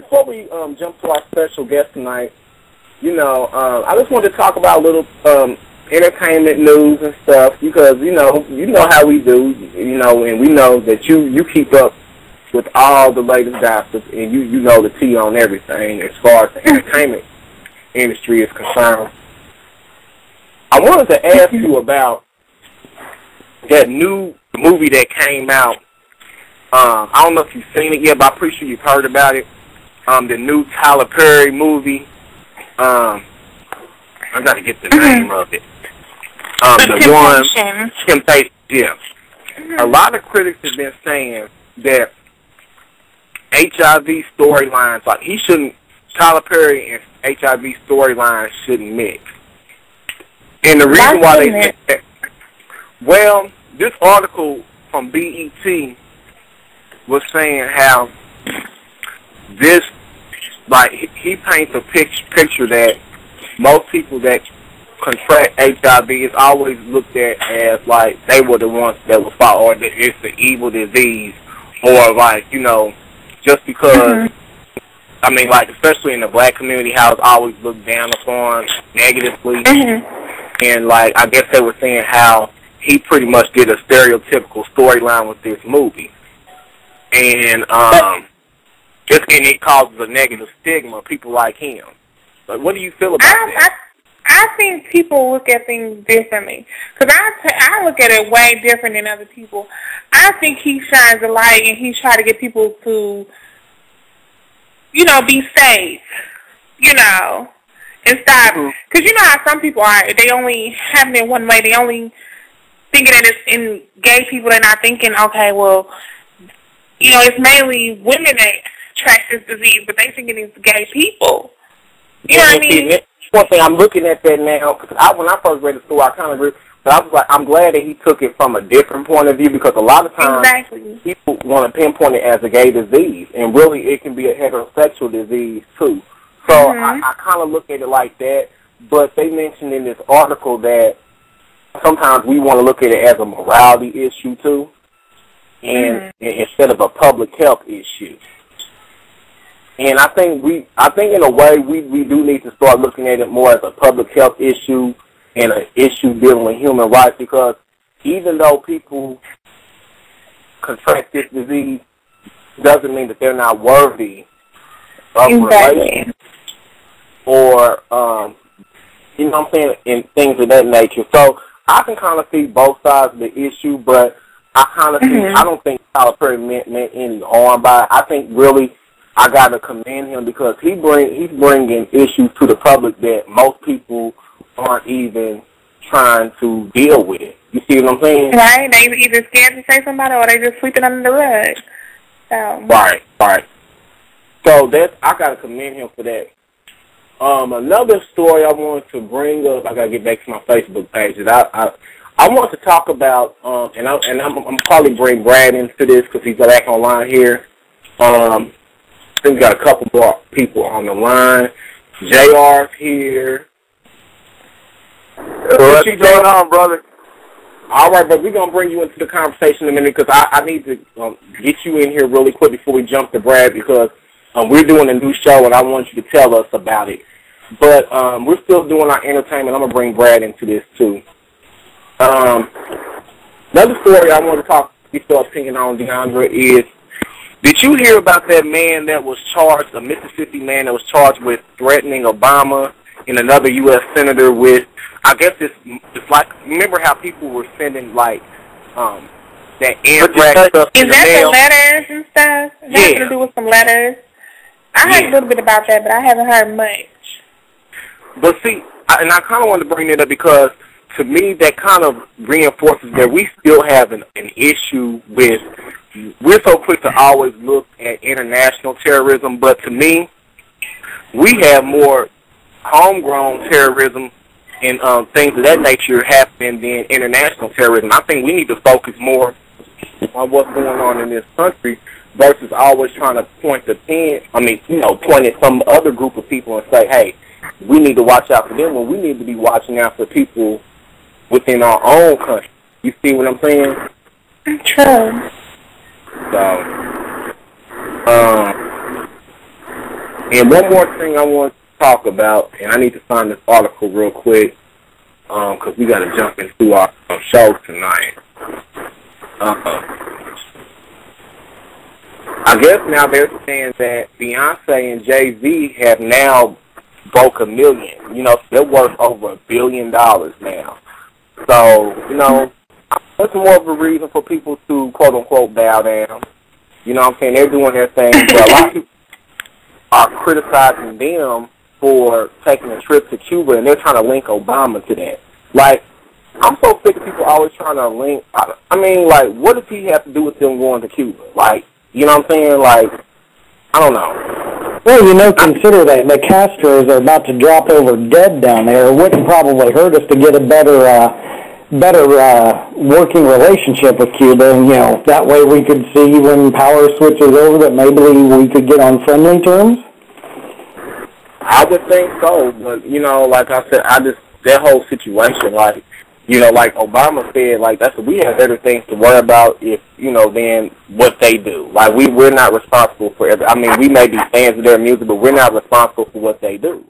before we jump to our special guest tonight, I just wanted to talk about a little entertainment news and stuff because you know how we do, and we know that you keep up with all the latest gossip and you know the tea on everything as far as the entertainment industry is concerned. I wanted to ask you about that new movie that came out. I don't know if you've seen it yet, but I'm pretty sure you've heard about it. The new Tyler Perry movie. I got to get the name of it. The one, Temptation. Yeah. A lot of critics have been saying that HIV storylines, Tyler Perry and HIV storylines shouldn't mix. And the reason why they said that, well, this article from BET was saying how this, he paints a picture that most people that contract HIV is always looked at as they were the ones that were fought, or that it's the evil disease, or just because, especially in the black community, how it's always looked down upon negatively. And I guess they were saying how he pretty much did a stereotypical storyline with this movie. And it causes a negative stigma of people like him. But what do you feel about that? I think people look at things differently. Because I look at it way different than other people. I think he shines a light and he's trying to get people to, be safe, and stop. Because you know how some people are. They only have it in one way. They only thinking that it's in gay people. They're not thinking, okay, well, it's mainly women that track this disease, but they thinking it's gay people. You know what I mean? One thing, I'm looking at that now, because when I first read the story, I kind of agree, but I was like, I'm glad that he took it from a different point of view, because a lot of times people want to pinpoint it as a gay disease, and really it can be a heterosexual disease too. So I kind of look at it like that, but they mentioned in this article that sometimes we want to look at it as a morality issue too, and instead of a public health issue. And I think in a way we do need to start looking at it more as a public health issue and an issue dealing with human rights, because even though people contract this disease, doesn't mean that they're not worthy of relations or, you know what I'm saying, and things of that nature. So I can kind of see both sides of the issue, but I kind of think, I don't think Tyler Perry meant any harm by it. I think really I got to commend him because he's bringing issues to the public that most people aren't even trying to deal with. You see what I'm saying? Right. They either scared to say something or they just sweep it under the rug. So. Right. So I got to commend him for that. Another story I wanted to bring up, I got to get back to my Facebook page. I want to talk about, and I'm probably bring Brad into this because he's back online here. I think we got a couple more people on the line. JR's here. What's going on, brother? All right, but we're going to bring you into the conversation in a minute because I need to get you in here really quick before we jump to Brad because we're doing a new show and I want you to tell us about it. But we're still doing our entertainment. I'm going to bring Brad into this too. Another story I want to get your opinion on, DeAndre, is did you hear about that man that was charged, a Mississippi man that was charged with threatening Obama and another U.S. senator with, I guess it's like, remember how people were sending that anthrax stuff in the mail? Is that the letters and stuff? Is that to do with some letters? I heard a little bit about that, but I haven't heard much. But see, and I kind of wanted to bring that up because to me that kind of reinforces that we still have an issue with, we're so quick to always look at international terrorism, but to me, we have more homegrown terrorism and things of that nature happening than international terrorism. I think we need to focus more on what's going on in this country versus always trying to point at some other group of people and say, hey, we need to watch out for them when we need to be watching out for people within our own country. You see what I'm saying? True. So, And one more thing I want to talk about, and I need to find this article real quick, because we got to jump into our show tonight. I guess now they're saying that Beyonce and Jay-Z have now broke $1 million. You know, they're worth over $1 billion now. So, you know, that's more of a reason for people to, quote-unquote, bow down. You know what I'm saying? They're doing their thing, but a lot of people are criticizing them for taking a trip to Cuba, and they're trying to link Obama to that. Like, I'm so sick of people always trying to link. I mean, like, what does he have to do with them going to Cuba? Like, you know what I'm saying? Like, I don't know. Well, you know, consider that the Castros are about to drop over dead down there. It wouldn't probably hurt us to get a better working relationship with Cuba, and, you know, that way we could see when power switches over that maybe we could get on friendly terms? I would think so, but, you know, like I said, that whole situation, like, you know, like Obama said, like, we have better things to worry about if, you know, than what they do. Like, we're not responsible for I mean, we may be fans of their music, but we're not responsible for what they do.